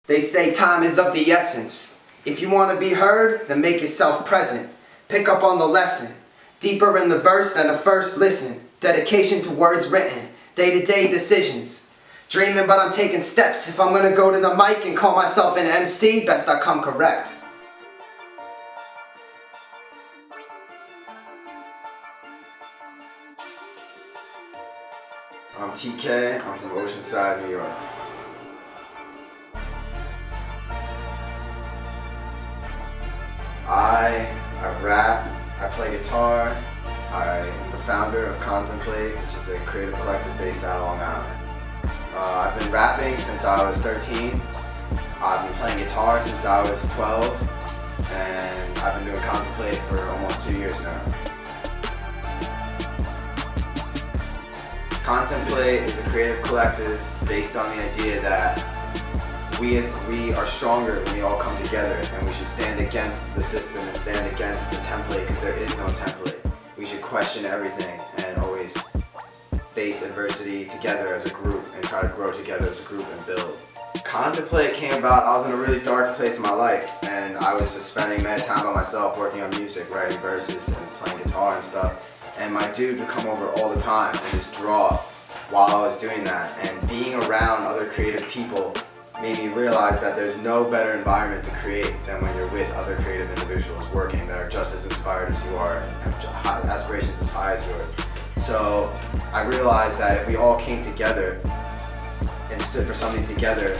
They say time is of the essence. If you want to be heard, then make yourself present. Pick up on the lesson. Deeper in the verse than the first listen. Dedication to words written. Day-to-day decisions. Dreaming, but I'm taking steps. If I'm gonna go to the mic and call myself an MC, best I come correct. I'm TK, I'm from Oceanside, New York. I rap, I play guitar, I'm the founder of Contemplate, which is a creative collective based out of Long Island. I've been rapping since I was 13, I've been playing guitar since I was 12, and I've been doing Contemplate for almost 2 years now. Contemplate is a creative collective based on the idea that we are stronger when we all come together, and we should stand against the system and stand against the template, because there is no template. We should question everything and always face adversity together as a group and try to grow together as a group and build. Contemplate came about, I was in a really dark place in my life, and I was just spending mad time by myself working on music, writing verses and playing guitar and stuff. And my dude would come over all the time and just draw while I was doing that. And being around other creative people made me realize that there's no better environment to create than when you're with other creative individuals working that are just as inspired as you are and have aspirations as high as yours. So I realized that if we all came together and stood for something together,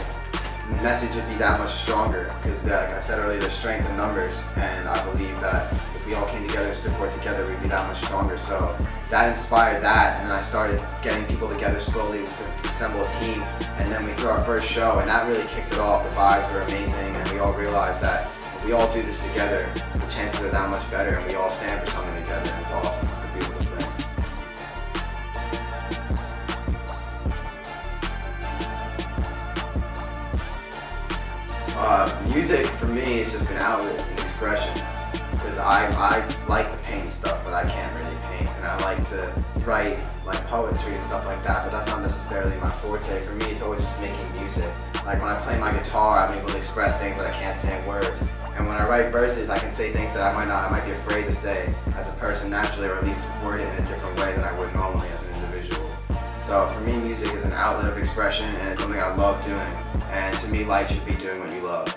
the message would be that much stronger, because like I said earlier, there's strength in numbers, and I believe that if we all came together and stood for it together, we'd be that much stronger. So that inspired that, and then I started getting people together slowly to assemble a team, and then we threw our first show, and that really kicked it off. The vibes were amazing, and we all realized that if we all do this together, the chances are that much better, and we all stand for something together, and it's awesome. It's a beautiful thing. Music for me is just an outlet, an expression, because I like to paint stuff, but I can't really paint, and I like to write like poetry and stuff like that, but that's not necessarily my forte. For me, it's always just making music. Like when I play my guitar, I'm able to express things that I can't say in words, and when I write verses, I can say things that I might be afraid to say as a person naturally, or at least word it in a different way than I would normally as an individual. So for me, music is an outlet of expression, and it's something I love doing. And to me, life should be doing what you love.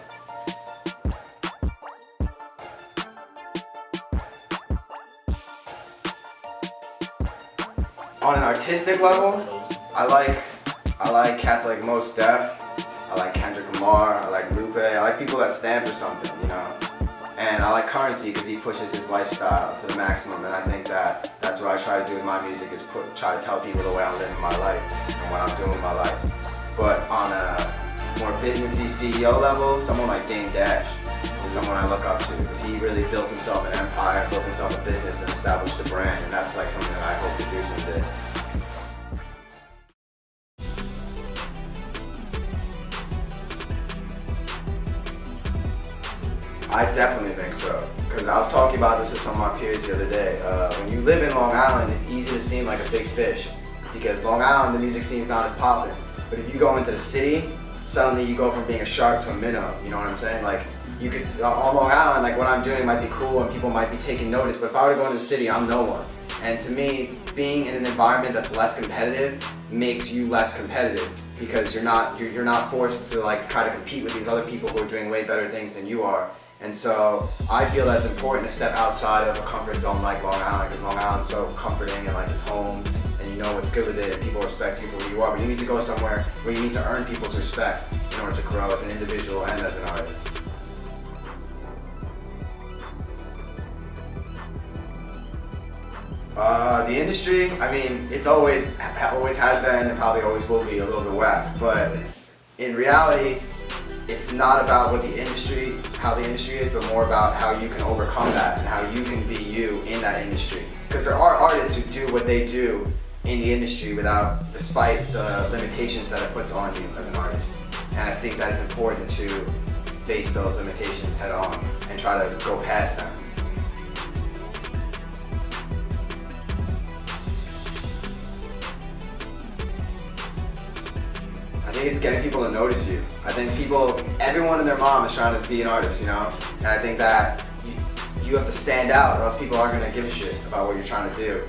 On an artistic level, I like cats like Mos Def, I like Kendrick Lamar, I like Lupe, I like people that stand for something, you know. And I like Currency because he pushes his lifestyle to the maximum, and I think that that's what I try to do with my music, is try to tell people the way I'm living my life and what I'm doing with my life. But on a more businessy CEO level, someone like Dame Dash is someone I look up to, because he really built himself an empire, built himself a business, and established a brand, and that's like something that I hope to do someday. I definitely think so, because I was talking about this with some of my peers the other day. When you live in Long Island, it's easy to seem like a big fish, because Long Island, the music scene is not as popping. But if you go into the city, suddenly you go from being a shark to a minnow, you know what I'm saying? Like, you could, on Long Island, like what I'm doing might be cool and people might be taking notice, but if I were to go into the city, I'm no one. And to me, being in an environment that's less competitive makes you less competitive, because you're not forced to like try to compete with these other people who are doing way better things than you are. And so I feel that it's important to step outside of a comfort zone like Long Island, because Long Island's so comforting and like it's home, and you know what's good with it, and people respect you for who you are. But you need to go somewhere where you need to earn people's respect in order to grow as an individual and as an artist. The industry, I mean, it's always has been and probably always will be a little bit whack, but in reality, it's not about what how the industry is, but more about how you can overcome that and how you can be you in that industry. Because there are artists who do what they do in the industry despite the limitations that it puts on you as an artist. And I think that it's important to face those limitations head on and try to go past them. I think it's getting people to notice you. I think everyone and their mom is trying to be an artist, you know? And I think that you have to stand out or else people aren't gonna give a shit about what you're trying to do.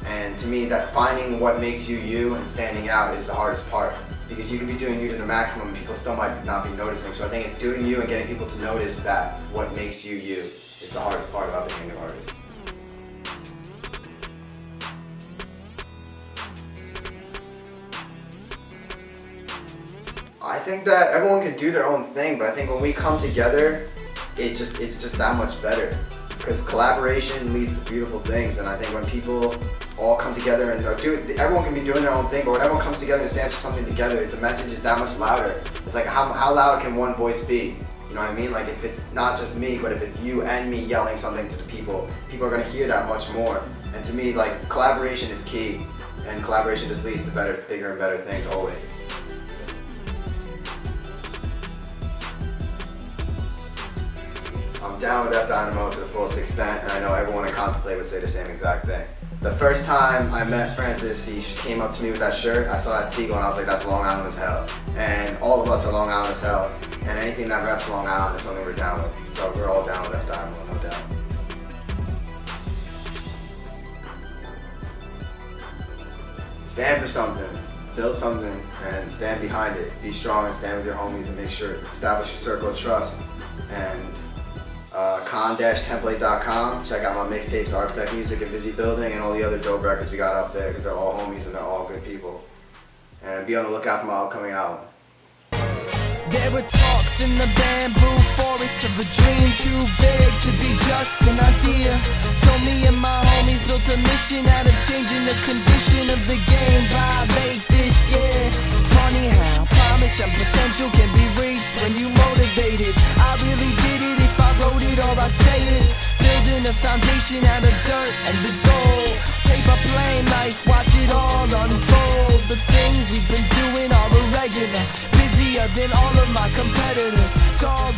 And to me, that finding what makes you you and standing out is the hardest part. Because you can be doing you to the maximum and people still might not be noticing. So I think it's doing you and getting people to notice that what makes you you is the hardest part about being an artist. I think that everyone can do their own thing, but I think when we come together, it's just that much better. Because collaboration leads to beautiful things, and I think when people all come together and everyone can be doing their own thing, but when everyone comes together and stands for something together, the message is that much louder. It's like how loud can one voice be? You know what I mean? Like if it's not just me, but if it's you and me yelling something to the people are gonna hear that much more. And to me, like collaboration is key, and collaboration just leads to better, bigger and better things always. I'm down with F Dynamo to the fullest extent, and I know everyone in Contemplate would say the same exact thing. The first time I met Francis, he came up to me with that shirt. I saw that seagull and I was like, that's Long Island as hell. And all of us are Long Island as hell. And anything that reps Long Island is something we're down with. So we're all down with F Dynamo, no doubt. Stand for something, build something, and stand behind it. Be strong and stand with your homies and make sure establish your circle of trust. And pt.2. Check out my mixtapes, Architect Music and Busy Building, and all the other dope records we got up there because they're all homies and they're all good people. And be on the lookout for my upcoming album. There were talks in the bamboo forest of a dream too big to be just an idea. So me and my homies built a mission out of changing the condition of the game by late this year. Funny how promise and potential can be reached when you motivated. I really did it if I wrote it or I say it. Building a foundation out of dirt and the gold. Paper plane life, watch it all unfold. The things we've been doing are irregular, busier than all of my competitors. Dog